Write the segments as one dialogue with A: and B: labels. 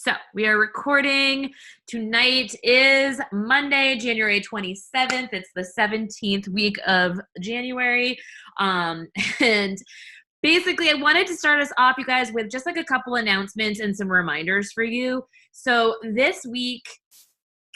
A: So we are recording. Tonight is Monday, January 27th. It's the 17th week of January. And basically, I wanted to start us off, you guys, with just like a couple announcements and some reminders for you. So this week,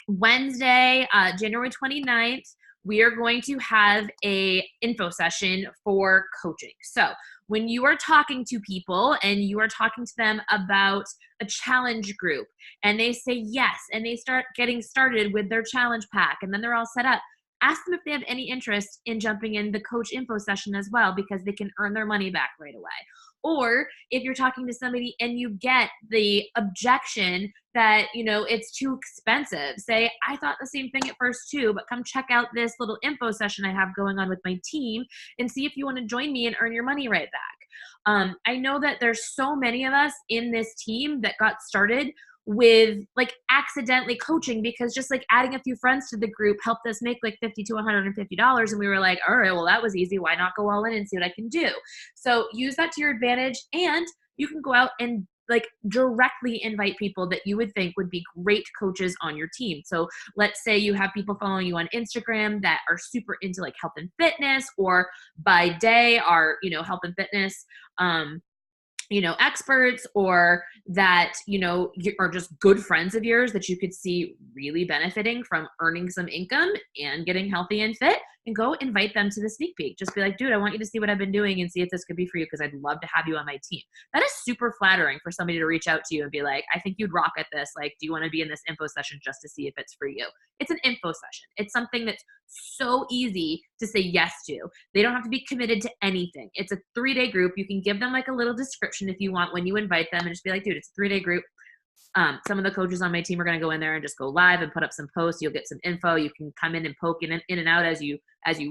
A: Wednesday, January 29th, we are going to have a info session for coaching. So when you are talking to people and you are talking to them about a challenge group and they say yes, and they start getting started with their challenge pack and then they're all set up, ask them if they have any interest in jumping in the coach info session as well, because they can earn their money back right away. Or if you're talking to somebody and you get the objection that, it's too expensive, say, I thought the same thing at first too, but come check out this little info session I have going on with my team and see if you want to join me and earn your money right back. I know that there's so many of us in this team that got started with like accidentally coaching because just like adding a few friends to the group helped us make like $50 to $150. And we were like, all right, well, that was easy. Why not go all in and see what I can do? So use that to your advantage, and you can go out and like directly invite people that you would think would be great coaches on your team. So let's say you have people following you on Instagram that are super into like health and fitness, or by day are, health and fitness, experts, or that, are just good friends of yours that you could see really benefiting from earning some income and getting healthy and fit, and go invite them to the sneak peek. Just be like, dude, I want you to see what I've been doing and see if this could be for you, because I'd love to have you on my team. That is super flattering for somebody to reach out to you and be like, I think you'd rock at this. Like, do you want to be in this info session just to see if it's for you? It's an info session. It's something that's so easy to say yes to. They don't have to be committed to anything. It's a 3-day group. You can give them like a little description if you want when you invite them, and just be like, dude, it's a 3-day group. Some of the coaches on my team are going to go in there and just go live and put up some posts. You'll get some info. You can come in and poke in and out as you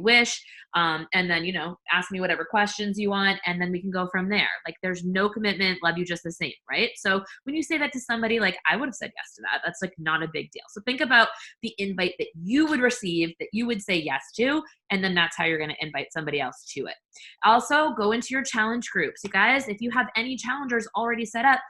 A: wish. And then, ask me whatever questions you want, and then we can go from there. Like, there's no commitment, love you just the same, right? So when you say that to somebody, like, I would have said yes to that. That's like not a big deal. So think about the invite that you would receive, that you would say yes to, and then that's how you're going to invite somebody else to it. Also, go into your challenge groups. You guys, if you have any challengers already set up,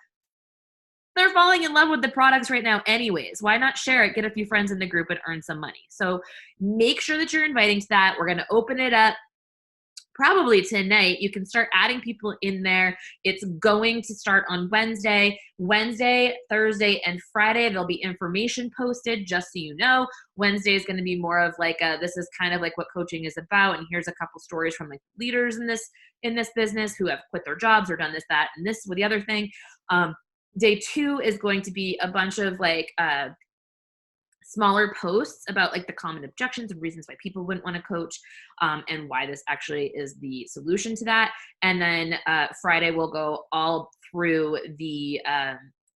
A: they're falling in love with the products right now anyways. Why not share it, get a few friends in the group, and earn some money? So make sure that you're inviting to that. We're going to open it up probably tonight. You can start adding people in there. It's going to start on Wednesday, Thursday, and Friday. There'll be information posted, just so you know. Wednesday is going to be more of like this is kind of like what coaching is about, and here's a couple stories from like leaders in this business who have quit their jobs or done this, that, and this with the other thing. Day 2 is going to be a bunch of like smaller posts about like the common objections and reasons why people wouldn't want to coach, and why this actually is the solution to that. And then Friday we'll go all through the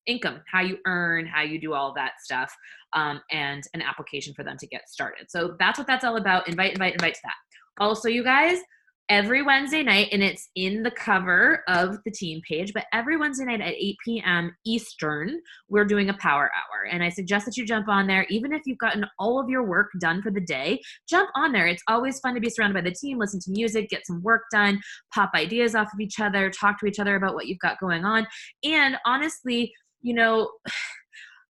A: income, how you earn, how you do all that stuff, and an application for them to get started. So that's what that's all about. Invite to that. Also, you guys, every Wednesday night, and it's in the cover of the team page, but every Wednesday night at 8 p.m. Eastern, we're doing a power hour. And I suggest that you jump on there. Even if you've gotten all of your work done for the day, jump on there. It's always fun to be surrounded by the team, listen to music, get some work done, pop ideas off of each other, talk to each other about what you've got going on. And honestly,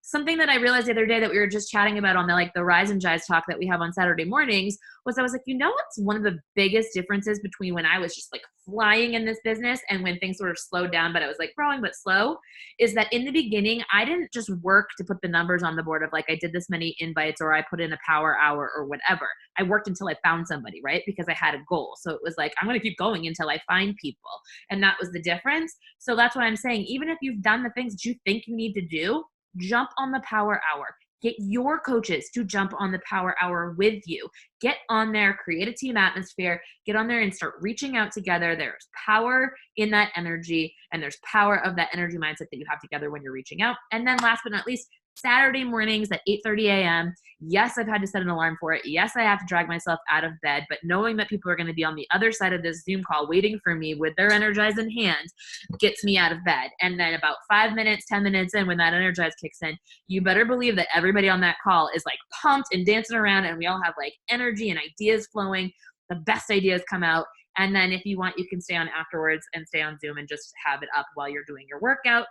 A: something that I realized the other day that we were just chatting about on the Rise and Jives talk that we have on Saturday mornings was, I was like, what's one of the biggest differences between when I was just like flying in this business and when things sort of slowed down, but I was like growing but slow, is that in the beginning, I didn't just work to put the numbers on the board of like, I did this many invites, or I put in a power hour or whatever. I worked until I found somebody, right? Because I had a goal. So it was like, I'm going to keep going until I find people. And that was the difference. So that's what I'm saying. Even if you've done the things that you think you need to do, jump on the power hour. Get your coaches to jump on the power hour with you. Get on there, create a team atmosphere, get on there and start reaching out together. There's power in that energy, and there's power of that energy mindset that you have together when you're reaching out. And then last but not least, Saturday mornings at 8:30 a.m. Yes, I've had to set an alarm for it. Yes, I have to drag myself out of bed, but knowing that people are going to be on the other side of this Zoom call waiting for me with their Energize in hand gets me out of bed. And then about 5 minutes, 10 minutes in, when that Energize kicks in, you better believe that everybody on that call is like pumped and dancing around, and we all have like energy and ideas flowing. The best ideas come out. And then if you want, you can stay on afterwards and stay on Zoom and just have it up while you're doing your workout.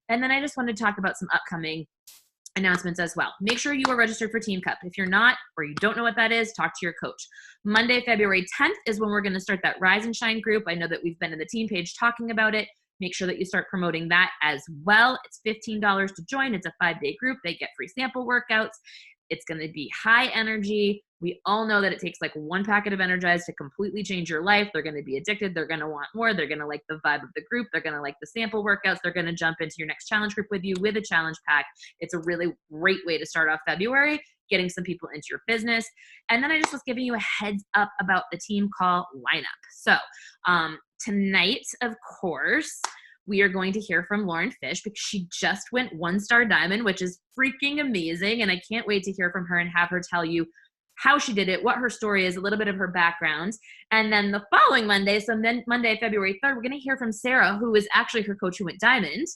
A: And then I just wanted to talk about some upcoming announcements as well. Make sure you are registered for Team Cup. If you're not, or you don't know what that is, talk to your coach. Monday, February 10th is when we're going to start that Rise and Shine group. I know that we've been in the team page talking about it. Make sure that you start promoting that as well. It's $15 to join. It's a 5-day group. They get free sample workouts. It's going to be high energy. We all know that it takes like one packet of Energize to completely change your life. They're going to be addicted. They're going to want more. They're going to like the vibe of the group. They're going to like the sample workouts. They're going to jump into your next challenge group with you with a challenge pack. It's a really great way to start off February, getting some people into your business. And then I just was giving you a heads up about the team call lineup. So tonight, of course, we are going to hear from Lauren Fish because she just went 1-star diamond, which is freaking amazing. And I can't wait to hear from her and have her tell you how she did it, what her story is, a little bit of her background. And then the following Monday, so then Monday, February 3rd, we're going to hear from Sarah, who is actually her coach who went diamond.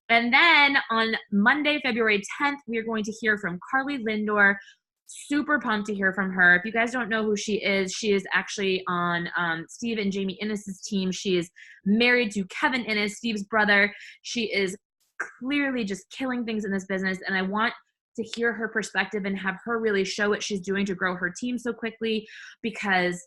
A: And then on Monday, February 10th, we are going to hear from Carly Lindor. Super pumped to hear from her. If you guys don't know who she is actually on Steve and Jamie Innes's team. She is married to Kevin Innes, Steve's brother. She is clearly just killing things in this business, and I want to hear her perspective and have her really show what she's doing to grow her team so quickly, because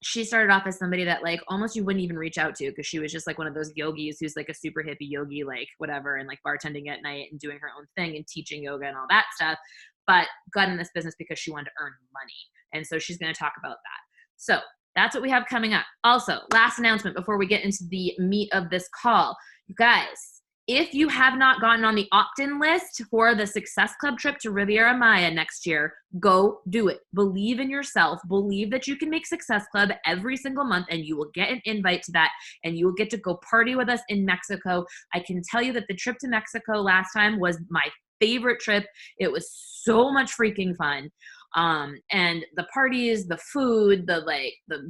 A: she started off as somebody that like almost you wouldn't even reach out to, because she was just like one of those yogis who's like a super hippie yogi, like whatever, and like bartending at night and doing her own thing and teaching yoga and all that stuff, but got in this business because she wanted to earn money. And so she's going to talk about that. So that's what we have coming up. Also, last announcement before we get into the meat of this call. You guys, if you have not gotten on the opt-in list for the Success Club trip to Riviera Maya next year, go do it. Believe in yourself. Believe that you can make Success Club every single month, and you will get an invite to that, and you will get to go party with us in Mexico. I can tell you that the trip to Mexico last time was my favorite trip. It was so much freaking fun. And the parties, the food, the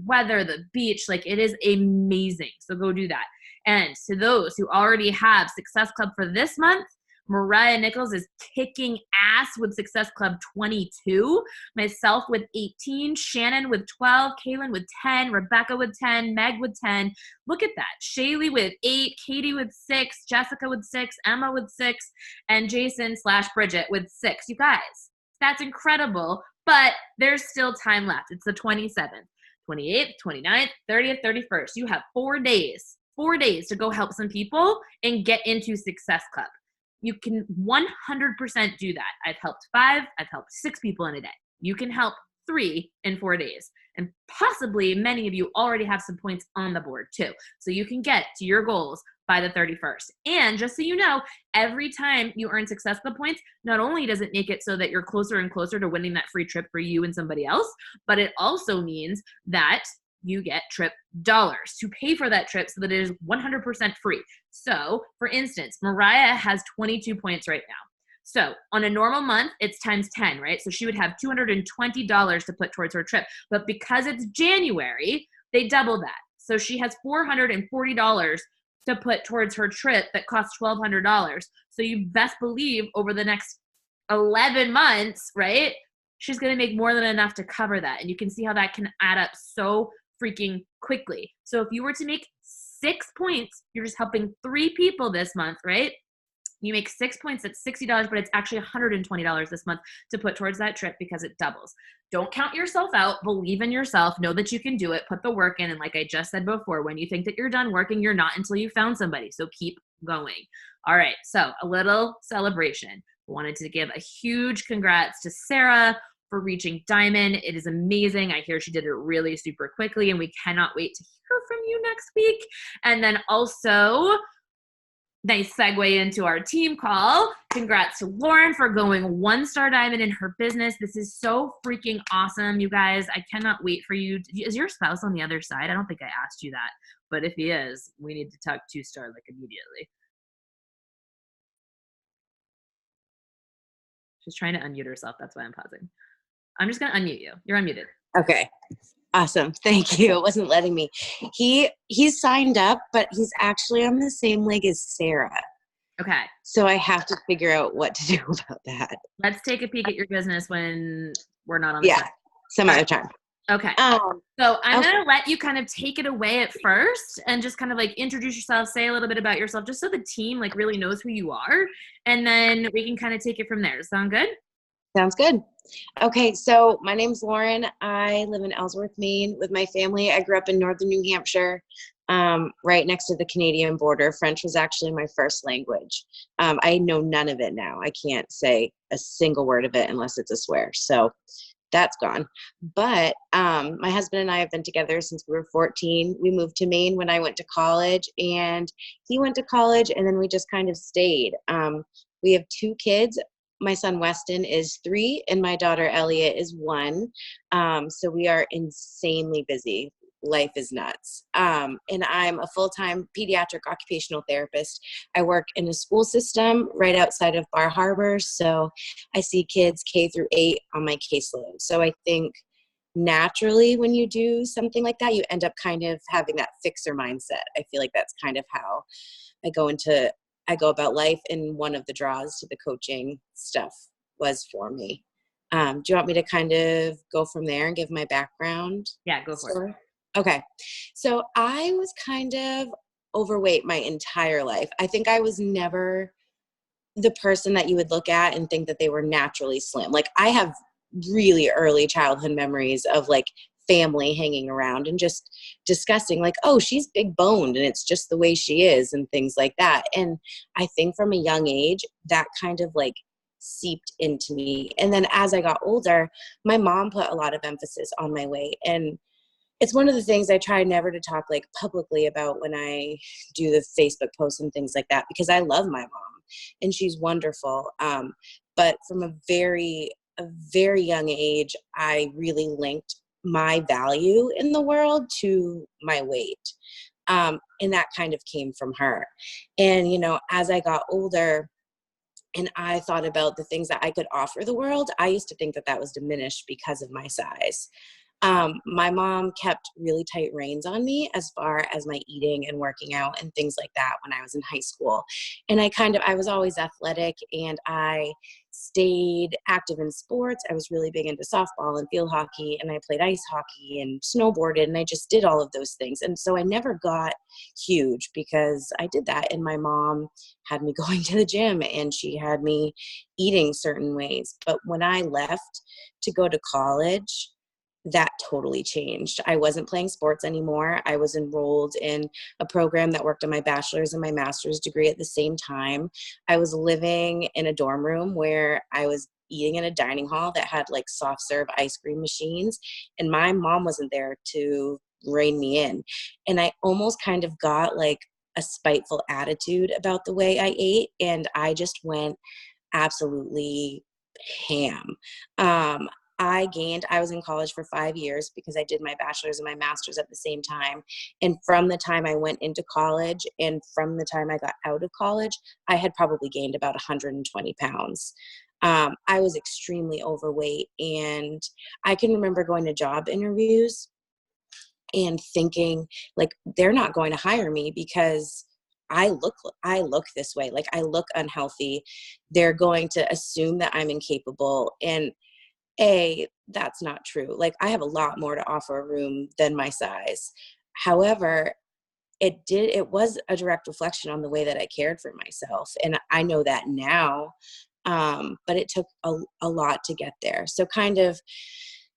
A: weather, the beach, like it is amazing. So go do that. And to those who already have Success Club for this month, Mariah Nichols is kicking ass with Success Club 22, myself with 18, Shannon with 12, Kaylin with 10, Rebecca with 10, Meg with 10. Look at that. Shaylee with 8, Katie with 6, Jessica with 6, Emma with 6, and Jason/Bridget with 6. You guys, that's incredible, but there's still time left. It's the 27th, 28th, 29th, 30th, 31st. You have 4 days to go help some people and get into Success Club. You can 100% do that. I've helped 5, I've helped 6 people in a day. You can help 3 in 4 days. And possibly many of you already have some points on the board too. So you can get to your goals by the 31st. And just so you know, every time you earn Success Club points, not only does it make it so that you're closer and closer to winning that free trip for you and somebody else, but it also means that you get trip dollars to pay for that trip so that it is 100% free. So for instance, Mariah has 22 points right now. So on a normal month, it's times 10, right? So she would have $220 to put towards her trip. But because it's January, they double that. So she has $440 to put towards her trip that costs $1,200. So you best believe over the next 11 months, right, she's going to make more than enough to cover that. And you can see how that can add up so freaking quickly. So if you were to make 6 points, you're just helping 3 people this month, right? You make 6 points at $60, but it's actually $120 this month to put towards that trip because it doubles. Don't count yourself out. Believe in yourself. Know that you can do it. Put the work in. And like I just said before, when you think that you're done working, you're not until you found somebody. So keep going. All right. So a little celebration. Wanted to give a huge congrats to Sarah for reaching diamond. It is amazing. I hear she did it really super quickly, and we cannot wait to hear from you next week. And then also, nice segue into our team call. Congrats to Lauren for going 1-star diamond in her business. This is so freaking awesome, you guys. I cannot wait for you. Is your spouse on the other side? I don't think I asked you that, but if he is, we need to talk 2-star like immediately. She's trying to unmute herself. That's why I'm pausing. I'm just going to unmute you. You're unmuted.
B: Okay. Awesome. Thank you. It wasn't letting me. He's signed up, but he's actually on the same leg as Sarah.
A: Okay.
B: So I have to figure out what to do about that.
A: Let's take a peek at your business when we're not on the
B: Yeah.
A: side.
B: Some other time.
A: Okay.
B: Um,
A: So I'm
B: okay,
A: going to let you kind of take it away at first and just kind of like introduce yourself, say a little bit about yourself, just so the team like really knows who you are. And then we can kind of take it from there. Sound good?
B: sounds good. Okay, so my name's Lauren. I live in Ellsworth, Maine with my family. I grew up in northern New Hampshire, right next to the Canadian border. French was actually my first language. I know none of it now. I can't say a single word of it unless it's a swear. So that's gone. But my husband and I have been together since we were 14. We moved to Maine when I went to college, and he went to college, and then we just kind of stayed. We have 2 kids. My son Weston is 3, and my daughter Elliot is 1. So we are insanely busy. Life is nuts. And I'm a full-time pediatric occupational therapist. I work in a school system right outside of Bar Harbor. So I see kids K through 8 on my caseload. So I think naturally when you do something like that, you end up kind of having that fixer mindset. I feel like that's kind of how I go into I go about life, and one of the draws to the coaching stuff was for me. Do you want me to kind of go from there and give my background
A: Yeah, go for it.
B: story? Okay. So I was kind of overweight my entire life. I think I was never the person that you would look at and think that they were naturally slim. Like I have really early childhood memories of like family hanging around and just discussing like, oh, she's big boned and it's just the way she is and things like that. And I think from a young age that kind of like seeped into me. And then as I got older, my mom put a lot of emphasis on my weight, and it's one of the things I try never to talk like publicly about when I do the Facebook posts and things like that, because I love my mom and she's wonderful. But from a very young age, I really linked my value in the world to my weight. And that kind of came from her. And, you know, as I got older, and I thought about the things that I could offer the world, I used to think that that was diminished because of my size. My mom kept really tight reins on me as far as my eating and working out and things like that when I was in high school. And I was always athletic, and I stayed active in sports. I was really big into softball and field hockey, and I played ice hockey and snowboarded, and I just did all of those things. And so I never got huge because I did that. And my mom had me going to the gym, and she had me eating certain ways. But when I left to go to college, that totally changed. I wasn't playing sports anymore. I was enrolled in a program that worked on my bachelor's and my master's degree at the same time. I was living in a dorm room where I was eating in a dining hall that had like soft serve ice cream machines, and my mom wasn't there to rein me in. And I almost kind of got like a spiteful attitude about the way I ate, and I just went absolutely ham. Um, I was in college for 5 years because I did my bachelor's and my master's at the same time. And from the time I went into college and from the time I got out of college, I had probably gained about 120 pounds. I was extremely overweight, and I can remember going to job interviews and thinking like they're not going to hire me because I look this way. Like I look unhealthy. They're going to assume that I'm incapable. And that's not true. Like I have a lot more to offer a room than my size. However, it was a direct reflection on the way that I cared for myself. And I know that now. But it took a lot to get there. So kind of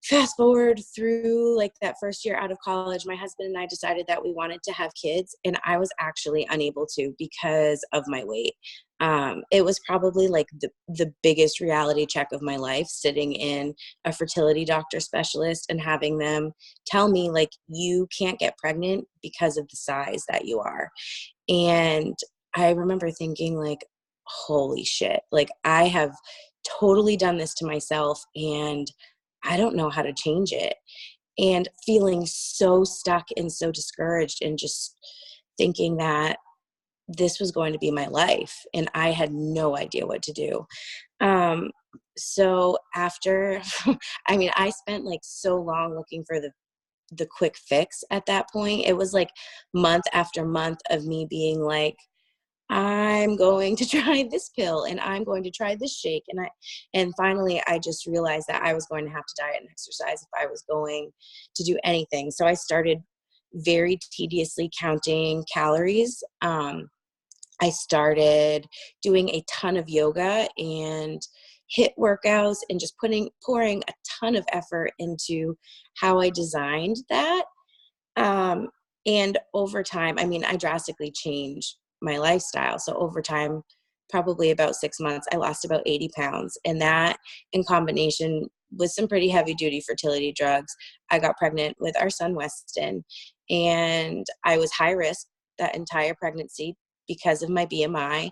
B: fast forward through like that first year out of college, my husband and I decided that we wanted to have kids, and I was actually unable to because of my weight. It was probably like the biggest reality check of my life, sitting in a fertility doctor specialist and having them tell me like, you can't get pregnant because of the size that you are. And I remember thinking like, holy shit, like I have totally done this to myself, and I don't know how to change it. And feeling so stuck and so discouraged, and just thinking that this was going to be my life, and I had no idea what to do. So after, I mean, I spent like so long looking for the quick fix at that point. It was like month after month of me being like, I'm going to try this pill and I'm going to try this shake. And finally I just realized that I was going to have to diet and exercise if I was going to do anything. So I started very tediously counting calories. I started doing a ton of yoga and HIIT workouts and just pouring a ton of effort into how I designed that. Um, and over time, I mean, I drastically changed my lifestyle. So over time, probably about 6 months, I lost about 80 pounds. And that in combination with some pretty heavy duty fertility drugs, I got pregnant with our son, Weston. And I was high risk that entire pregnancy because of my BMI.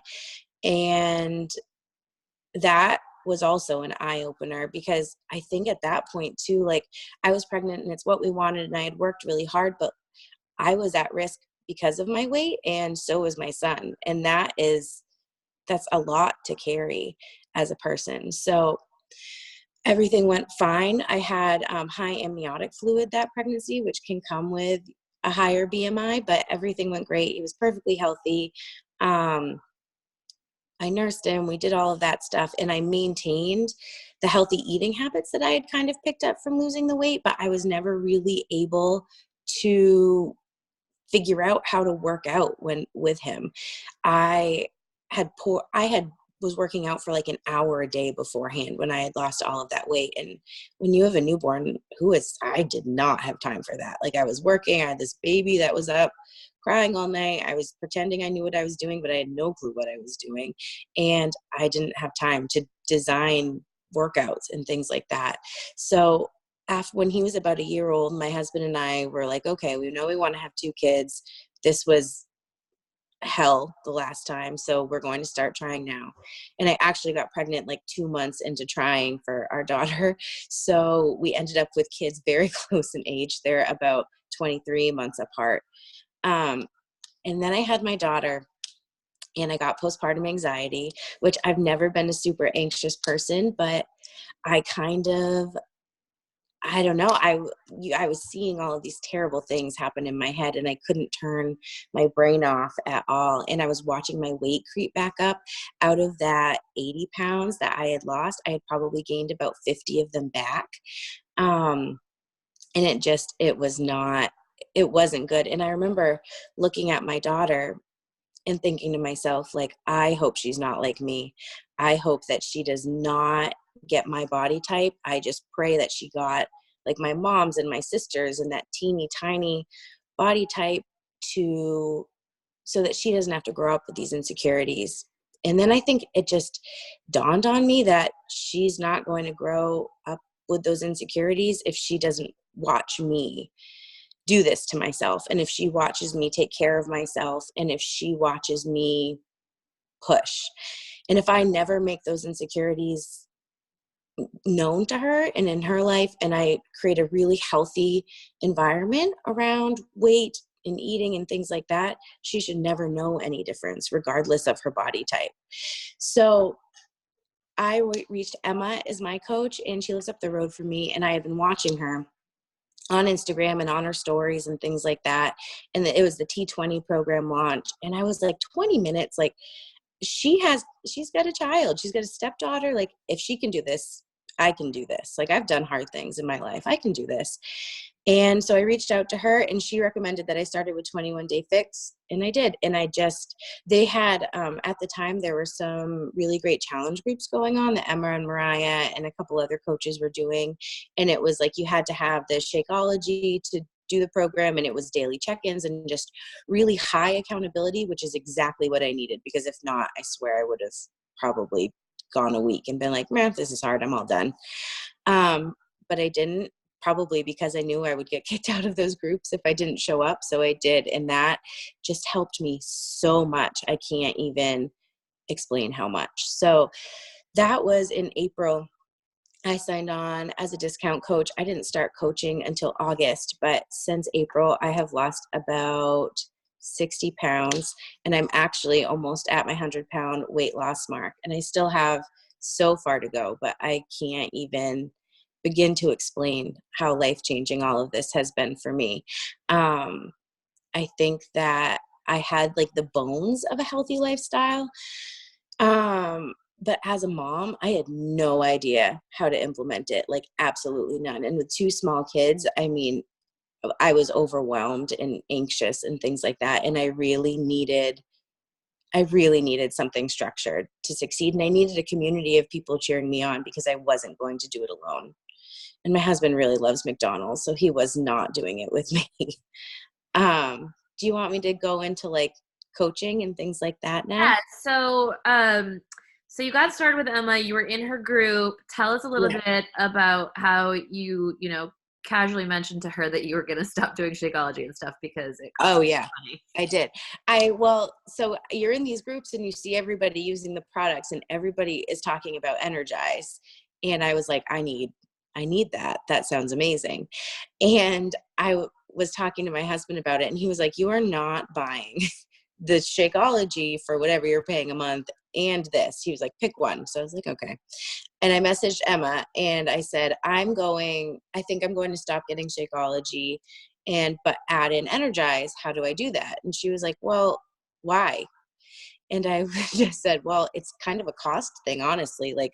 B: And that was also an eye opener because I think at that point too, like I was pregnant and it's what we wanted and I had worked really hard, but I was at risk because of my weight and so was my son. And that's a lot to carry as a person. So everything went fine. I had high amniotic fluid that pregnancy, which can come with a higher BMI, but everything went great. He was perfectly healthy. I nursed him. We did all of that stuff. And I maintained the healthy eating habits that I had kind of picked up from losing the weight, but I was never really able to figure out how to work out with him. I was working out for like an hour a day beforehand when I had lost all of that weight. And when you have a newborn, I did not have time for that. Like I was working, I had this baby that was up crying all night. I was pretending I knew what I was doing, but I had no clue what I was doing. And I didn't have time to design workouts and things like that. So when he was about a year old, my husband and I were like, okay, we know we want to have 2 kids. This was hell the last time, so we're going to start trying now. And I actually got pregnant like 2 months into trying for our daughter. So we ended up with kids very close in age. They're about 23 months apart. And then I had my daughter and I got postpartum anxiety, which I've never been a super anxious person, but I don't know. I was seeing all of these terrible things happen in my head and I couldn't turn my brain off at all. And I was watching my weight creep back up. Out of that 80 pounds that I had lost, I had probably gained about 50 of them back. And it wasn't good. And I remember looking at my daughter and thinking to myself, like, I hope she's not like me. I hope that she does not get my body type. I just pray that she got like my mom's and my sister's and that teeny tiny body type so that she doesn't have to grow up with these insecurities. And then I think it just dawned on me that she's not going to grow up with those insecurities if she doesn't watch me do this to myself. And if she watches me take care of myself, and if she watches me push, and if I never make those insecurities known to her and in her life, and I create a really healthy environment around weight and eating and things like that, she should never know any difference regardless of her body type. So I reached Emma as my coach, and she lives up the road from me, and I have been watching her on Instagram and on her stories and things like that. And it was the T20 program launch. And I was like, 20 minutes, like she's got a child, she's got a stepdaughter. Like if she can do this, I can do this. Like I've done hard things in my life. I can do this. And so I reached out to her and she recommended that I started with 21 Day Fix. And I did. And they had, at the time, there were some really great challenge groups going on that Emma and Mariah and a couple other coaches were doing. And it was like, you had to have the Shakeology to do the program, and it was daily check-ins and just really high accountability, which is exactly what I needed, because if not, I swear I would have probably gone a week and been like, man, this is hard, I'm all done. But I didn't, probably because I knew I would get kicked out of those groups if I didn't show up. So I did. And that just helped me so much. I can't even explain how much. So that was in April. I signed on as a discount coach. I didn't start coaching until August, but since April, I have lost about 60 pounds, and I'm actually almost at my 100-pound weight loss mark. And I still have so far to go, but I can't even begin to explain how life-changing all of this has been for me. I think that I had like the bones of a healthy lifestyle. But as a mom, I had no idea how to implement it, like absolutely none. And with two small kids, I mean, I was overwhelmed and anxious and things like that. And I really needed something structured to succeed. And I needed a community of people cheering me on because I wasn't going to do it alone. And my husband really loves McDonald's, so he was not doing it with me. Do you want me to go into like coaching and things like that now?
A: Yeah. So you got started with Emma. You were in her group. Tell us a little
B: Yeah.
A: bit about how you know, casually mentioned to her that you were going to stop doing Shakeology and stuff because it cost
B: Oh yeah,
A: money.
B: I did. So you're in these groups and you see everybody using the products and everybody is talking about Energize. And I was like, I need that. That sounds amazing. And was talking to my husband about it and he was like, you are not buying the Shakeology for whatever you're paying a month and this. He was like, pick one. So I was like, okay. And I messaged Emma and I said, I think I'm going to stop getting Shakeology but add in Energize. How do I do that? And she was like, well, why? And I just said, well, it's kind of a cost thing, honestly. Like,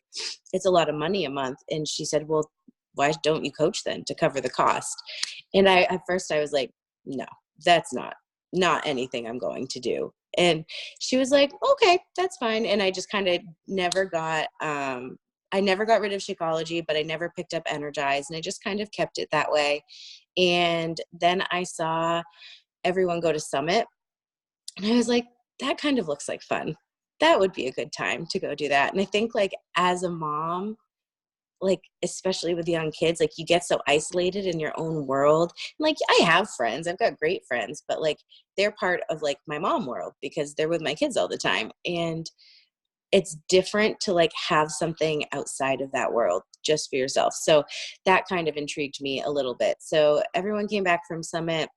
B: it's a lot of money a month. And she said, well, why don't you coach then to cover the cost? And at first I was like, no, that's not anything I'm going to do. And she was like, okay, that's fine. And I just kind of I never got rid of Shakeology, but I never picked up Energize. And I just kind of kept it that way. And then I saw everyone go to Summit. And I was like, that kind of looks like fun. That would be a good time to go do that. And I think like as a mom, like especially with young kids, like you get so isolated in your own world. And, like I have friends, I've got great friends, but like they're part of like my mom world because they're with my kids all the time. And it's different to like have something outside of that world just for yourself. So that kind of intrigued me a little bit. So everyone came back from Summit.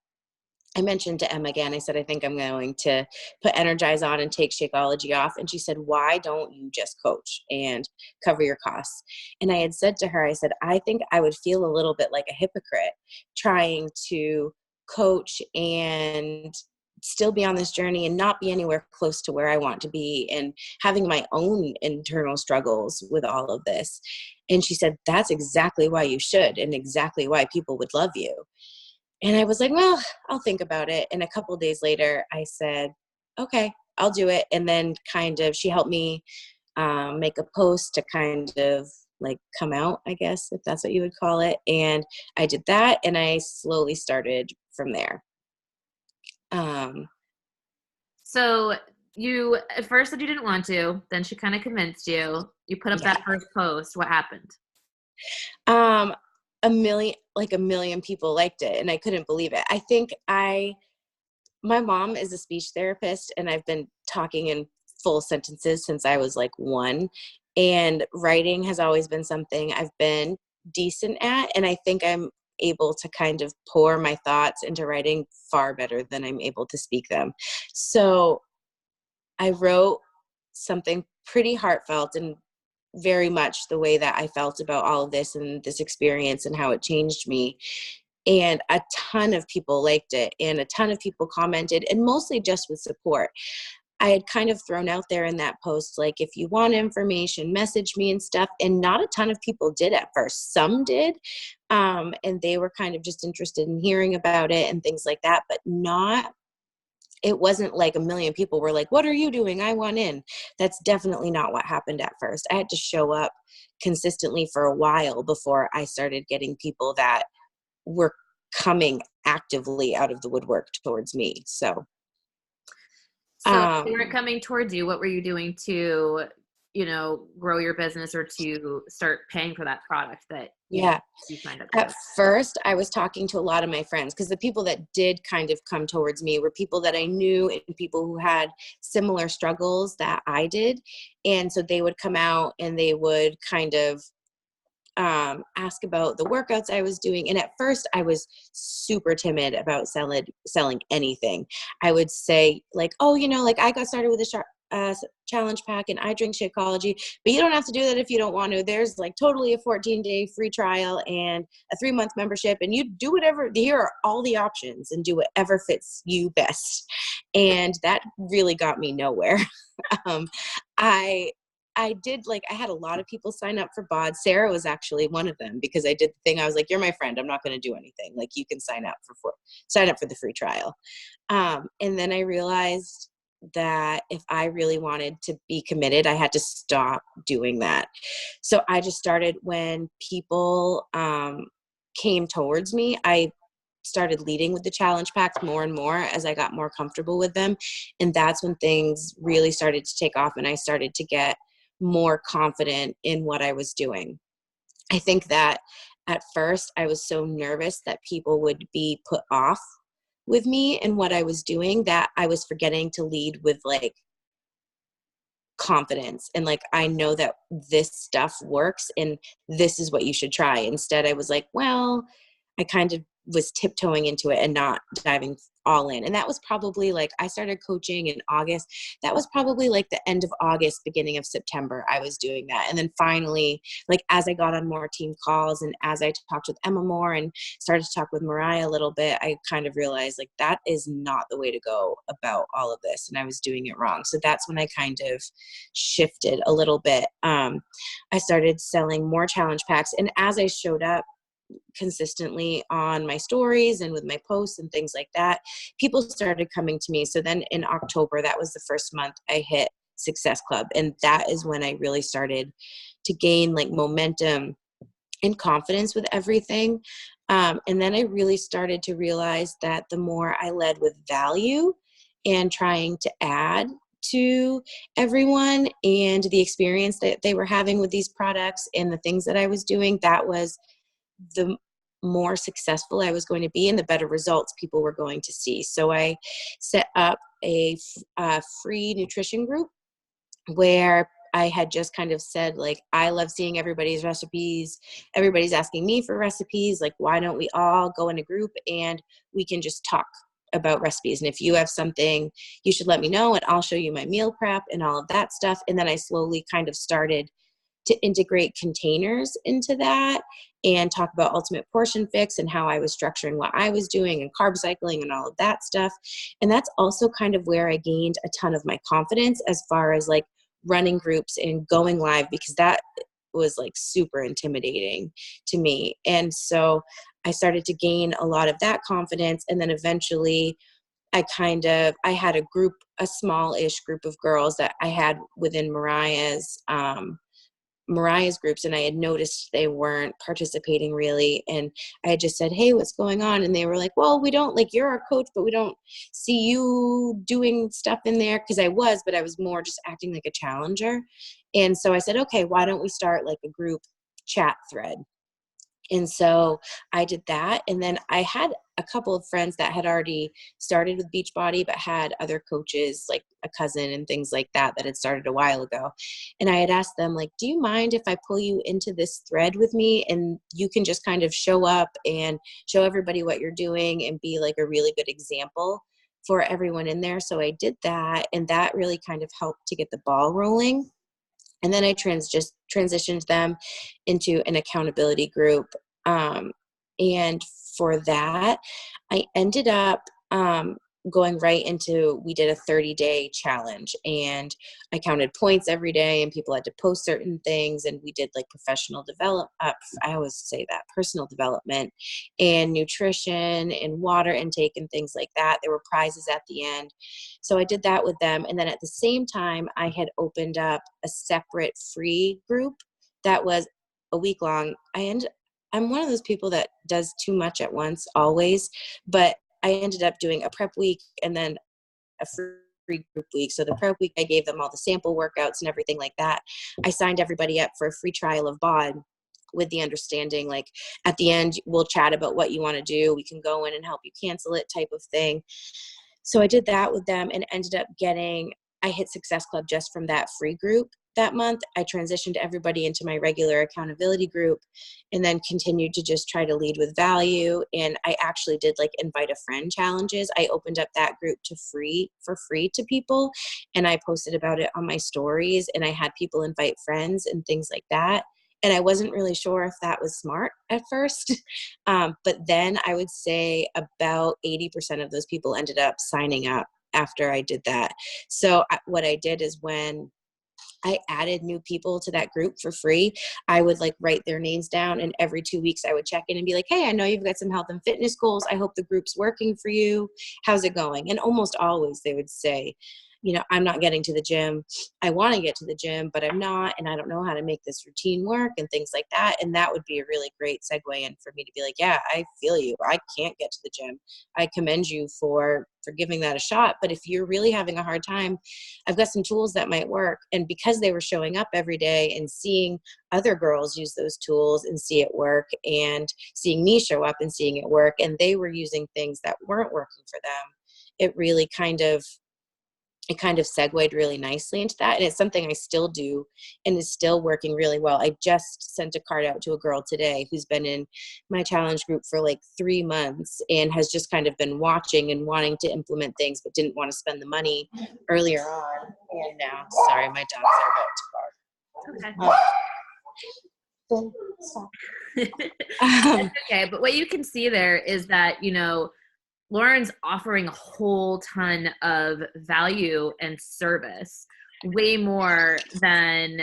B: I mentioned to Emma again, I said, I think I'm going to put Energize on and take Shakeology off. And she said, why don't you just coach and cover your costs? And I had said to her, I said, I think I would feel a little bit like a hypocrite trying to coach and still be on this journey and not be anywhere close to where I want to be and having my own internal struggles with all of this. And she said, that's exactly why you should and exactly why people would love you. And I was like, well, I'll think about it. And a couple of days later, I said, okay, I'll do it. And then kind of, she helped me make a post to kind of like come out, I guess, if that's what you would call it. And I did that and I slowly started from there. Um,
A: So you at first said you didn't want to, then she kind of convinced you. You put up
B: yeah.
A: that first post. What happened?
B: Um, a million people liked it and I couldn't believe it. I think my mom is a speech therapist and I've been talking in full sentences since I was like 1, and writing has always been something I've been decent at. And I think I'm able to kind of pour my thoughts into writing far better than I'm able to speak them. So I wrote something pretty heartfelt and very much the way that I felt about all of this and this experience and how it changed me. And a ton of people liked it and a ton of people commented, and mostly just with support. I had kind of thrown out there in that post, like, if you want information, message me and stuff. And not a ton of people did at first. Some did. And they were kind of just interested in hearing about it and things like that, but it wasn't like a million people were like, what are you doing? I want in. That's definitely not what happened at first. I had to show up consistently for a while before I started getting people that were coming actively out of the woodwork towards me. So
A: They weren't coming towards you. What were you doing to, grow your business or to start paying for that product that
B: yeah.
A: you signed up
B: At
A: for?
B: first, I was talking to a lot of my friends because the people that did kind of come towards me were people that I knew and people who had similar struggles that I did. And so they would come out and they would kind of ask about the workouts I was doing. And at first I was super timid about selling anything. I would say like, oh, like I got started with challenge pack and I drink Shakeology, but you don't have to do that if you don't want to. There's like totally a 14-day free trial and a 3-month membership, and you do whatever. Here are all the options and do whatever fits you best. And that really got me nowhere. um, I did, like, I had a lot of people sign up for BOD. Sarah was actually one of them because I did the thing. I was like, you're my friend. I'm not going to do anything. Like, you can sign up for the free trial. And then I realized that if I really wanted to be committed, I had to stop doing that. So I just started when people came towards me, I started leading with the challenge packs more and more as I got more comfortable with them. And that's when things really started to take off and I started to get more confident in what I was doing. I think that at first I was so nervous that people would be put off with me and what I was doing that I was forgetting to lead with like confidence and like, I know that this stuff works and this is what you should try. Instead, I was like, well, I kind of was tiptoeing into it and not diving all in. And that was probably like, I started coaching in August. That was probably like the end of August, beginning of September, I was doing that. And then finally, like as I got on more team calls and as I talked with Emma more and started to talk with Mariah a little bit, I kind of realized like that is not the way to go about all of this. And I was doing it wrong. So that's when I kind of shifted a little bit. I started selling more challenge packs. And as I showed up consistently on my stories and with my posts and things like that, people started coming to me. So then in October, that was the first month I hit Success Club. And that is when I really started to gain like momentum and confidence with everything. And then I really started to realize that the more I led with value and trying to add to everyone and the experience that they were having with these products and the things that I was doing, that was the more successful I was going to be and the better results people were going to see. So I set up a free nutrition group where I had just kind of said, like, I love seeing everybody's recipes. Everybody's asking me for recipes. Like, why don't we all go in a group and we can just talk about recipes? And if you have something, you should let me know and I'll show you my meal prep and all of that stuff. And then I slowly kind of started to integrate containers into that and talk about Ultimate Portion Fix and how I was structuring what I was doing and carb cycling and all of that stuff. And that's also kind of where I gained a ton of my confidence as far as like running groups and going live, because that was like super intimidating to me. And so I started to gain a lot of that confidence. And then eventually I had a group, a small-ish group of girls that I had within Mariah's groups, and I had noticed they weren't participating really. And I had just said, hey, what's going on? And they were like, well, we don't, like, you're our coach, but we don't see you doing stuff in there. Cause I was, but I was more just acting like a challenger. And so I said, okay, why don't we start like a group chat thread? And so I did that. And then I had a couple of friends that had already started with Beachbody, but had other coaches, like a cousin and things like that, that had started a while ago. And I had asked them, like, do you mind if I pull you into this thread with me and you can just kind of show up and show everybody what you're doing and be like a really good example for everyone in there? So I did that. And that really kind of helped to get the ball rolling. And then I transitioned them into an accountability group. And for that, I ended up going right into, we did a 30-day challenge and I counted points every day and people had to post certain things. And we did like personal development and nutrition and water intake and things like that. There were prizes at the end. So I did that with them. And then at the same time, I had opened up a separate free group that was a week long. I'm one of those people that does too much at once always, but I ended up doing a prep week and then a free group week. So the prep week, I gave them all the sample workouts and everything like that. I signed everybody up for a free trial of BOD with the understanding, like, at the end, we'll chat about what you want to do. We can go in and help you cancel it, type of thing. So I did that with them and ended up I hit Success Club just from that free group. that month. I transitioned everybody into my regular accountability group and then continued to just try to lead with value. And I actually did like invite a friend challenges. I opened up that group for free to people. And I posted about it on my stories, and I had people invite friends and things like that. And I wasn't really sure if that was smart at first. But then I would say about 80% of those people ended up signing up after I did that. So what I did is when I added new people to that group for free, I would like write their names down, and every 2 weeks I would check in and be like, hey, I know you've got some health and fitness goals. I hope the group's working for you. How's it going? And almost always they would say, I'm not getting to the gym. I want to get to the gym, but I'm not, and I don't know how to make this routine work and things like that. And that would be a really great segue in for me to be like, yeah, I feel you. I can't get to the gym. I commend you for giving that a shot. But if you're really having a hard time, I've got some tools that might work. And because they were showing up every day and seeing other girls use those tools and see it work, and seeing me show up and seeing it work, and they were using things that weren't working for them, it really kind of segued really nicely into that. And it's something I still do and is still working really well. I just sent a card out to a girl today who's been in my challenge group for like 3 months and has just kind of been watching and wanting to implement things, but didn't want to spend the money earlier on. And now, sorry, my dogs are about to bark.
A: That's okay. But what you can see there is that, Lauren's offering a whole ton of value and service, way more than,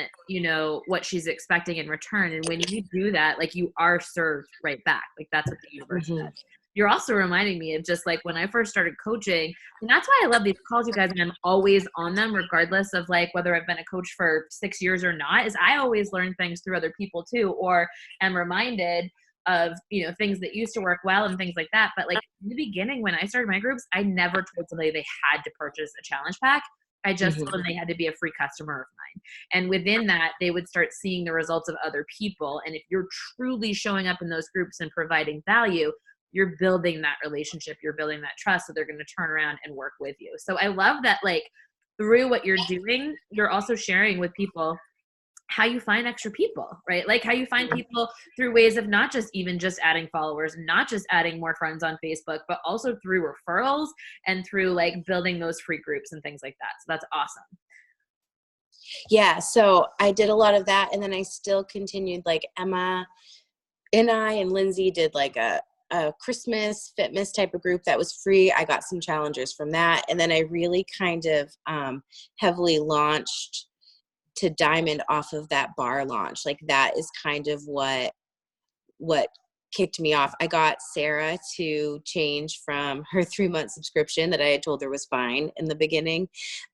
A: what she's expecting in return. And when you do that, like, you are served right back. Like, that's what the universe does. You're also reminding me of just like when I first started coaching, and that's why I love these calls, you guys, and I'm always on them regardless of like whether I've been a coach for 6 years or not, is I always learn things through other people too, or am reminded of, things that used to work well and things like that. But like in the beginning, when I started my groups, I never told somebody they had to purchase a challenge pack. I just told them they had to be a free customer of mine. And within that, they would start seeing the results of other people. And if you're truly showing up in those groups and providing value, you're building that relationship, you're building that trust, so they're going to turn around and work with you. So I love that, like, through what you're doing, you're also sharing with people how you find extra people, right? Like how you find people through ways of not just even just adding followers, not just adding more friends on Facebook, but also through referrals and through like building those free groups and things like that. So that's awesome.
B: Yeah. So I did a lot of that. And then I still continued, like Emma and I and Lindsay did like a Christmas fitness type of group that was free. I got some challengers from that. And then I really kind of heavily launched to Diamond off of that bar launch. Like that is kind of what kicked me off. I got Sarah to change from her 3-month subscription that I had told her was fine in the beginning.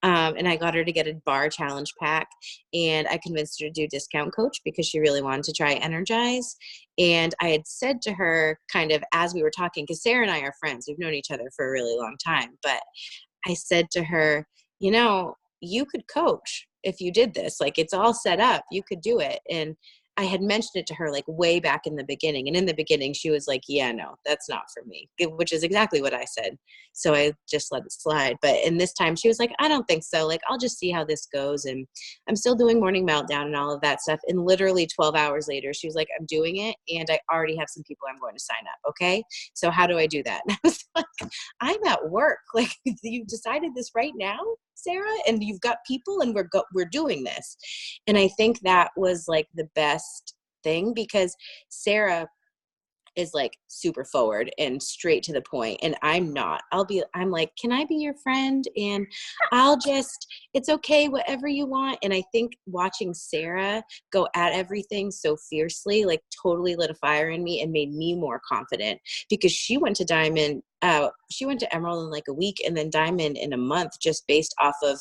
B: And I got her to get a bar challenge pack, and I convinced her to do discount coach because she really wanted to try Energize. And I had said to her kind of as we were talking, because Sarah and I are friends, we've known each other for a really long time, but I said to her, you could coach if you did this, like it's all set up, you could do it. And I had mentioned it to her like way back in the beginning. And in the beginning, she was like, yeah, no, that's not for me, which is exactly what I said. So I just let it slide. But in this time, she was like, I don't think so. Like, I'll just see how this goes. And I'm still doing Morning Meltdown and all of that stuff. And literally 12 hours later, she was like, I'm doing it. And I already have some people I'm going to sign up. Okay. So how do I do that? And I was like, I'm at work. Like, you decided this right now, Sarah, and you've got people and we're doing this. And I think that was like the best thing, because Sarah is like super forward and straight to the point, and I'm not. I'm like, can I be your friend? And it's okay, whatever you want. And I think watching Sarah go at everything so fiercely, like totally lit a fire in me and made me more confident, because she went to Diamond, she went to Emerald in like a week, and then Diamond in a month, just based off of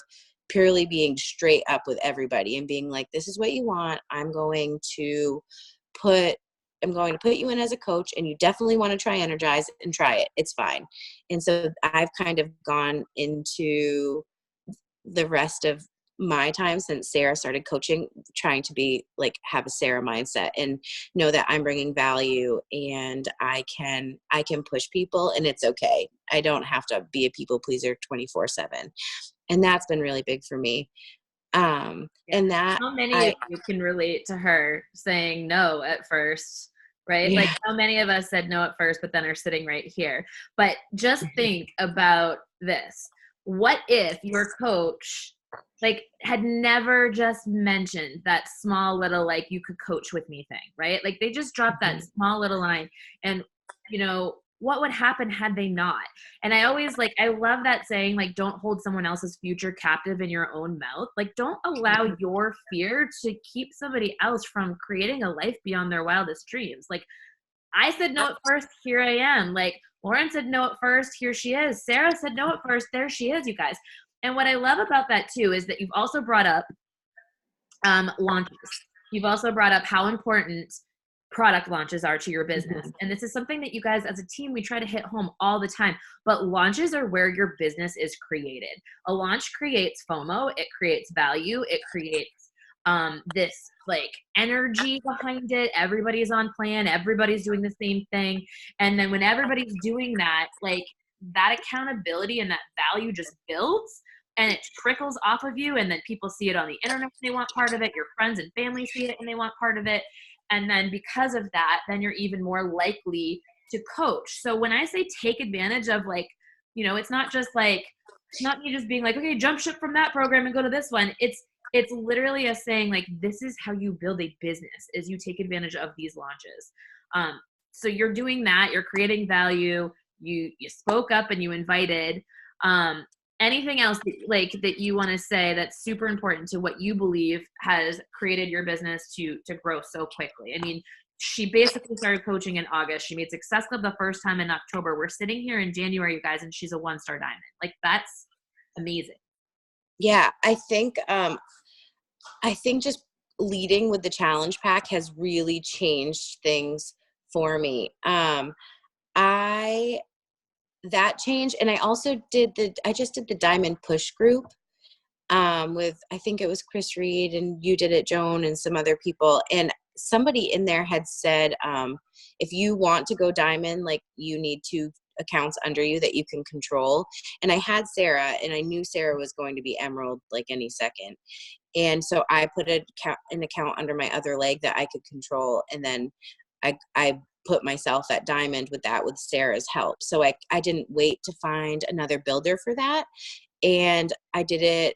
B: purely being straight up with everybody and being like, this is what you want. I'm going to put you in as a coach, and you definitely want to try Energize, and try it. It's fine. And so I've kind of gone into the rest of my time since Sarah started coaching, trying to be like, have a Sarah mindset and know that I'm bringing value, and I can push people, and it's okay. I don't have to be a people pleaser 24/7. And that's been really big for me. And that
A: how many of you can relate to her saying no at first, right?
B: yeah.
A: Like how many of us said no at first, but then are sitting right here. But just think about this. What if your coach like had never just mentioned that small little like you could coach with me thing, right? Like they just dropped that small little line, and you know what would happen had they not? And I always like, I love that saying, like, don't hold someone else's future captive in your own mouth. Like, don't allow your fear to keep somebody else from creating a life beyond their wildest dreams. Like, I said no at first, here I am. Like, Lauren said no at first, here she is. Sarah said no at first, there she is, you guys. And what I love about that too is that you've also brought up launches. You've also brought up how important product launches are to your business. And this is something that you guys as a team, we try to hit home all the time. But launches are where your business is created. A launch creates FOMO, it creates value, it creates this like energy behind it. Everybody's on plan, everybody's doing the same thing. And then when everybody's doing that, like that accountability and that value just builds and it trickles off of you. And then people see it on the internet, they want part of it. Your friends and family see it and they want part of it. And then because of that, then you're even more likely to coach. So when I say take advantage of like, you know, it's not just like, not me just being like, okay, jump ship from that program and go to this one. It's literally us saying like, this is how you build a business is you take advantage of these launches. So you're doing that, you're creating value, you spoke up and you invited, anything else that you want to say that's super important to what you believe has created your business to grow so quickly? I mean, she basically started coaching in August. She made Success Club the first time in October. We're sitting here in January, you guys, and she's a 1-star diamond. Like that's amazing.
B: Yeah, I think just leading with the challenge pack has really changed things for me. That change, and I also just did the Diamond Push group with, I think it was Chris Reed, and you did it, Joan, and some other people. And somebody in there had said, if you want to go diamond, like you need 2 accounts under you that you can control. And I had Sarah, and I knew Sarah was going to be emerald like any second. And so I put an account under my other leg that I could control. And then I put myself at diamond with Sarah's help. So I didn't wait to find another builder for that. And I did it.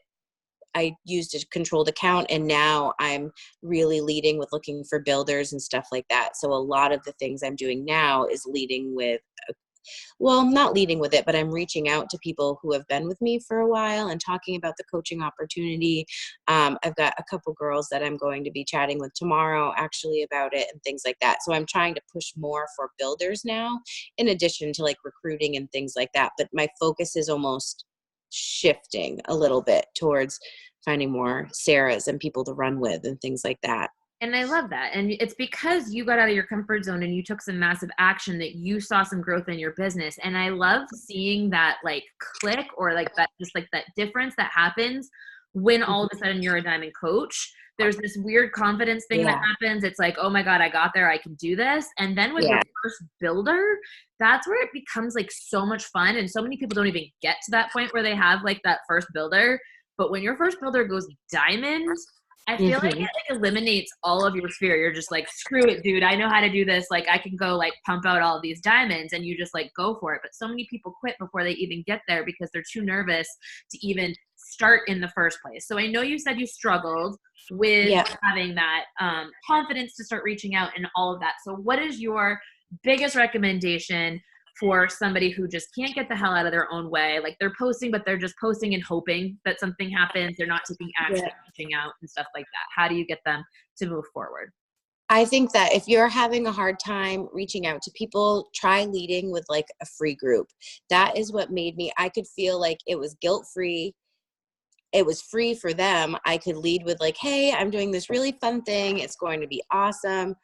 B: I used a controlled account, and now I'm really leading with looking for builders and stuff like that. So a lot of the things I'm doing now is leading with, well, not leading with it, but I'm reaching out to people who have been with me for a while and talking about the coaching opportunity. I've got a couple girls that I'm going to be chatting with tomorrow actually about it and things like that. So I'm trying to push more for builders now, in addition to like recruiting and things like that. But my focus is almost shifting a little bit towards finding more Sarahs and people to run with and things like that.
A: And I love that. And it's because you got out of your comfort zone and you took some massive action that you saw some growth in your business. And I love seeing that like click or like that, just like that difference that happens when all of a sudden you're a diamond coach. There's this weird confidence thing that happens. It's like, oh my God, I got there. I can do this. And then with your first builder, that's where it becomes like so much fun. And so many people don't even get to that point where they have like that first builder. But when your first builder goes diamond, I feel like it like eliminates all of your fear. You're just like, screw it, dude. I know how to do this. Like I can go like pump out all of these diamonds, and you just like go for it. But so many people quit before they even get there because they're too nervous to even start in the first place. So I know you said you struggled with having that confidence to start reaching out and all of that. So what is your biggest recommendation for somebody who just can't get the hell out of their own way? Like they're posting, but they're just posting and hoping that something happens. They're not taking action, reaching out and stuff like that. How do you get them to move forward?
B: I think that if you're having a hard time reaching out to people, try leading with like a free group. That is what made me, I could feel like it was guilt-free. It was free for them. I could lead with like, hey, I'm doing this really fun thing. It's going to be awesome.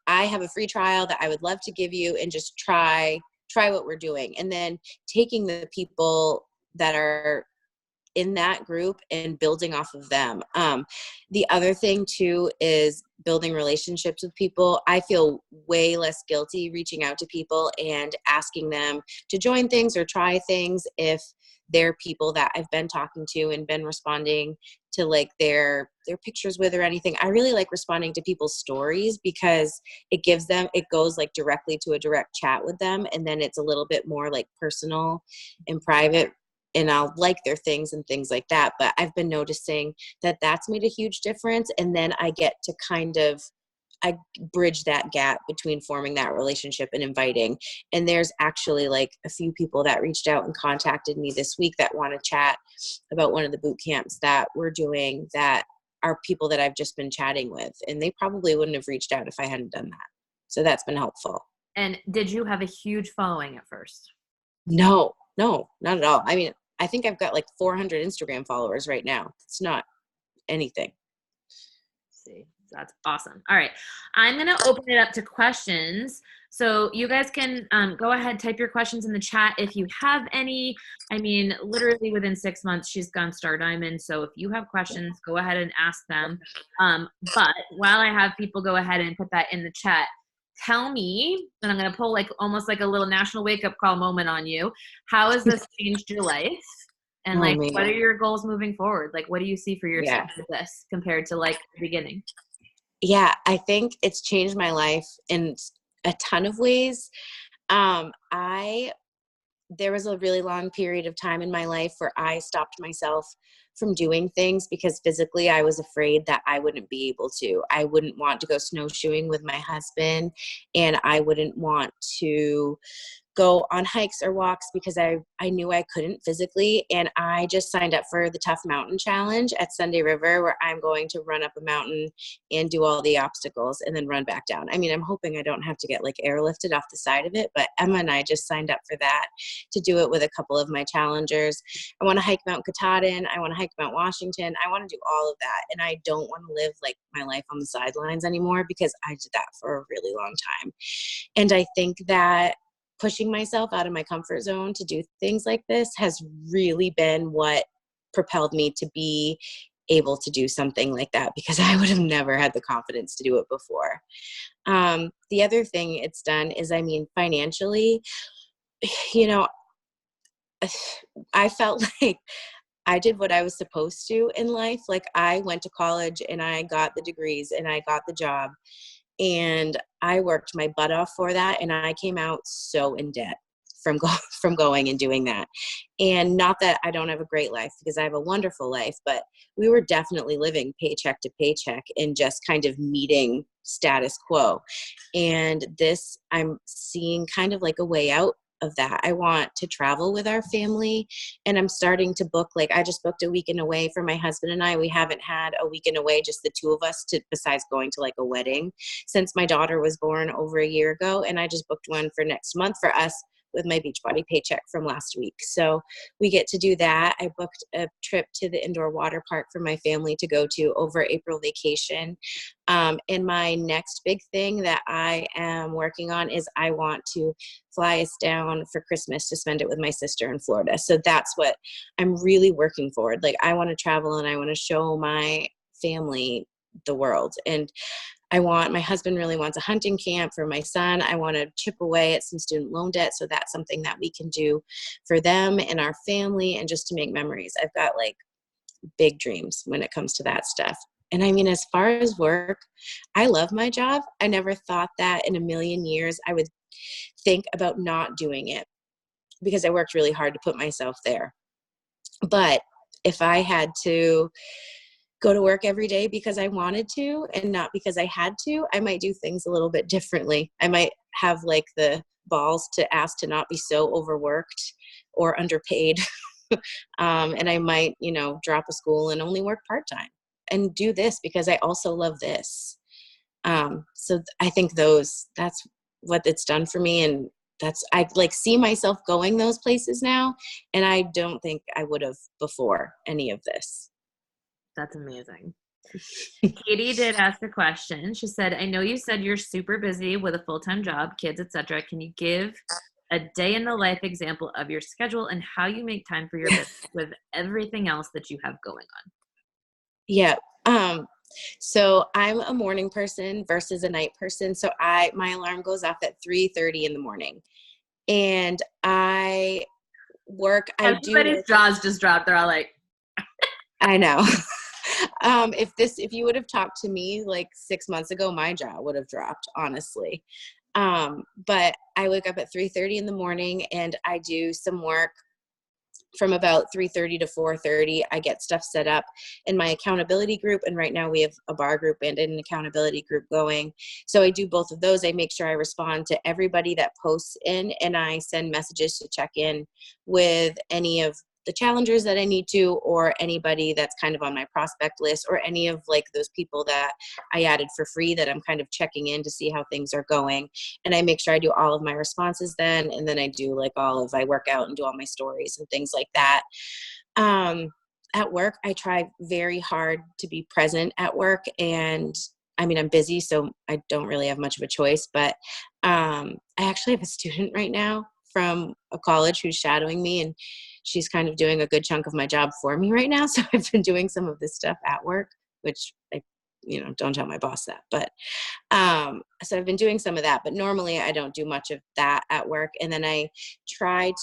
B: I have a free trial that I would love to give you, and just try what we're doing. And then taking the people that are in that group and building off of them. The other thing too is building relationships with people. I feel way less guilty reaching out to people and asking them to join things or try things if they're people that I've been talking to and been responding to like their pictures with or anything. I really like responding to people's stories because it goes like directly to a direct chat with them. And then it's a little bit more like personal and private, and I'll like their things and things like that. But I've been noticing that that's made a huge difference. And then I get to I bridge that gap between forming that relationship and inviting. And there's actually like a few people that reached out and contacted me this week that want to chat about one of the boot camps that we're doing, that are people that I've just been chatting with. And they probably wouldn't have reached out if I hadn't done that. So that's been helpful.
A: And did you have a huge following at first?
B: No, not at all. I mean, I think I've got like 400 Instagram followers right now. It's not anything.
A: See, that's awesome. All right. I'm going to open it up to questions. So you guys can go ahead, type your questions in the chat if you have any. I mean, literally within 6 months, she's gone Star Diamond. So if you have questions, go ahead and ask them. But while I have people go ahead and put that in the chat, tell me, and I'm going to pull like almost like a little national wake-up call moment on you. How has this changed your life? And like, what are your goals moving forward? Like, what do you see for yourself with this compared to like the beginning?
B: Yeah, I think it's changed my life in a ton of ways. There was a really long period of time in my life where I stopped myself from doing things because physically I was afraid that I wouldn't be able to. I wouldn't want to go snowshoeing with my husband, and I wouldn't want to go on hikes or walks because I knew I couldn't physically. And I just signed up for the Tough Mountain Challenge at Sunday River, where I'm going to run up a mountain and do all the obstacles and then run back down. I mean, I'm hoping I don't have to get like airlifted off the side of it, but Emma and I just signed up for that to do it with a couple of my challengers. I want to hike Mount Katahdin. I want to hike Mount Washington. I want to do all of that. And I don't want to live like my life on the sidelines anymore because I did that for a really long time. And I think that pushing myself out of my comfort zone to do things like this has really been what propelled me to be able to do something like that, because I would have never had the confidence to do it before. The other thing it's done is, I mean, financially, you know, I felt like I did what I was supposed to in life. Like I went to college and I got the degrees and I got the job. And I worked my butt off for that. And I came out so in debt from going and doing that. And not that I don't have a great life, because I have a wonderful life, but we were definitely living paycheck to paycheck and just kind of meeting status quo. And this, I'm seeing kind of like a way out of that. I want to travel with our family, and I'm starting to book, like I just booked a weekend away for my husband and I. We haven't had a weekend away, just the two of us, to besides going to like a wedding, since my daughter was born over a year ago. And I just booked one for next month for us with my Beachbody paycheck from last week. So we get to do that. I booked a trip to the indoor water park for my family to go to over April vacation. And my next big thing that I am working on is I want to fly us down for Christmas to spend it with my sister in Florida. So that's what I'm really working forward. Like I want to travel and I want to show my family the world. And my husband really wants a hunting camp for my son. I want to chip away at some student loan debt. So that's something that we can do for them and our family, and just to make memories. I've got like big dreams when it comes to that stuff. And I mean, as far as work, I love my job. I never thought that in a million years I would think about not doing it, because I worked really hard to put myself there. But if I had to go to work every day because I wanted to and not because I had to, I might do things a little bit differently. I might have like the balls to ask to not be so overworked or underpaid. And I might, drop a school and only work part-time and do this because I also love this. So I think that's what it's done for me. And I like see myself going those places now. And I don't think I would have before any of this.
A: That's amazing. Katie did ask a question. She said, I know you said you're super busy with a full-time job, kids, etc. Can you give a day in the life example of your schedule and how you make time for your business with everything else that you have going on?
B: Yeah. So I'm a morning person versus a night person. So my alarm goes off at 3:30 in the morning, and I work, I do
A: Everybody's
B: work.
A: jaws just dropped. They're all like,
B: I know. If you would have talked to me like 6 months ago, my jaw would have dropped, honestly. But I wake up at 3:30 in the morning and I do some work from about 3:30 to 4:30. I get stuff set up in my accountability group. And right now we have a bar group and an accountability group going. So I do both of those. I make sure I respond to everybody that posts in, and I send messages to check in with any of the challengers that I need to, or anybody that's kind of on my prospect list, or any of like those people that I added for free that I'm kind of checking in to see how things are going. And I make sure I do all of my responses then. And then I do like I work out and do all my stories and things like that. At work, I try very hard to be present at work. And I mean, I'm busy, so I don't really have much of a choice, but I actually have a student right now from a college who's shadowing me, and she's kind of doing a good chunk of my job for me right now. So I've been doing some of this stuff at work, which I, don't tell my boss that, but so I've been doing some of that, but normally I don't do much of that at work. And then I drive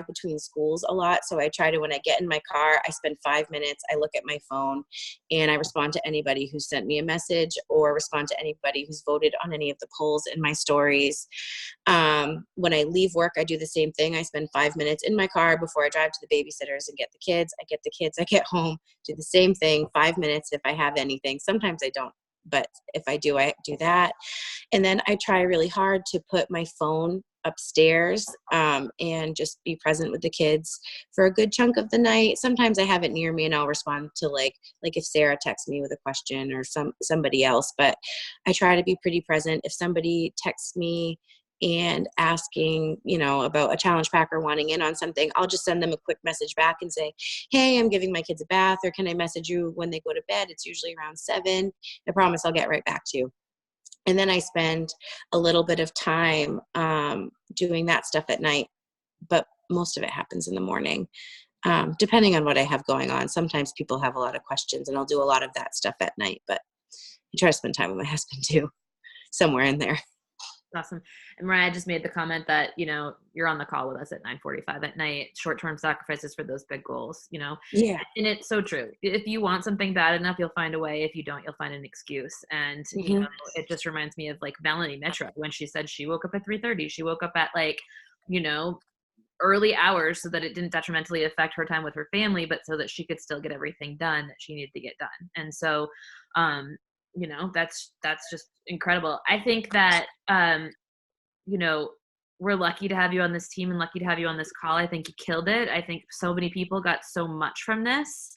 B: between schools a lot. So I try to, when I get in my car, I spend 5 minutes, I look at my phone and I respond to anybody who sent me a message, or respond to anybody who's voted on any of the polls in my stories. When I leave work, I do the same thing. I spend 5 minutes in my car before I drive to the babysitters and get the kids. I get the kids, I get home, do the same thing, 5 minutes if I have anything. Sometimes I don't, but if I do, I do that. And then I try really hard to put my phone upstairs and just be present with the kids for a good chunk of the night. Sometimes I have it near me and I'll respond to like if Sarah texts me with a question or somebody else, but I try to be pretty present. If somebody texts me and asking, about a challenge pack or wanting in on something, I'll just send them a quick message back and say, hey, I'm giving my kids a bath, or can I message you when they go to bed? It's usually around 7. I promise I'll get right back to you. And then I spend a little bit of time doing that stuff at night, but most of it happens in the morning, depending on what I have going on. Sometimes people have a lot of questions, and I'll do a lot of that stuff at night, but I try to spend time with my husband too, somewhere in there.
A: Awesome. And Mariah just made the comment that, you're on the call with us at 9:45 at night, short-term sacrifices for those big goals,
B: Yeah.
A: And it's so true. If you want something bad enough, you'll find a way. If you don't, you'll find an excuse. And, it just reminds me of like Melanie Mitra when she said she woke up at 3:30. She woke up at early hours so that it didn't detrimentally affect her time with her family, but so that she could still get everything done that she needed to get done. And so, that's just incredible. I think that, we're lucky to have you on this team and lucky to have you on this call. I think you killed it. I think so many people got so much from this.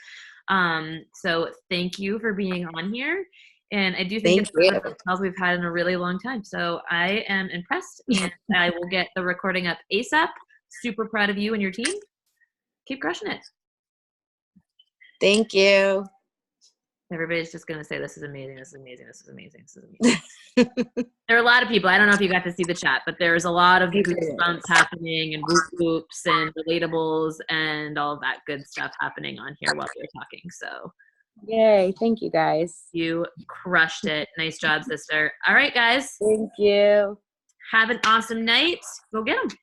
A: So thank you for being on here. And I do think it's one of the calls we've had in a really long time. So I am impressed, and I will get the recording up ASAP. Super proud of you and your team. Keep crushing it.
B: Thank you.
A: Everybody's just going to say, this is amazing, this is amazing, this is amazing, this is amazing. There are a lot of people. I don't know if you got to see the chat, but there's a lot of goosebumps happening and whoop whoops and relatables and all of that good stuff happening on here while we're talking. So
B: yay. Thank you, guys.
A: You crushed it. Nice job, sister. All right, guys.
B: Thank you.
A: Have an awesome night. Go get them.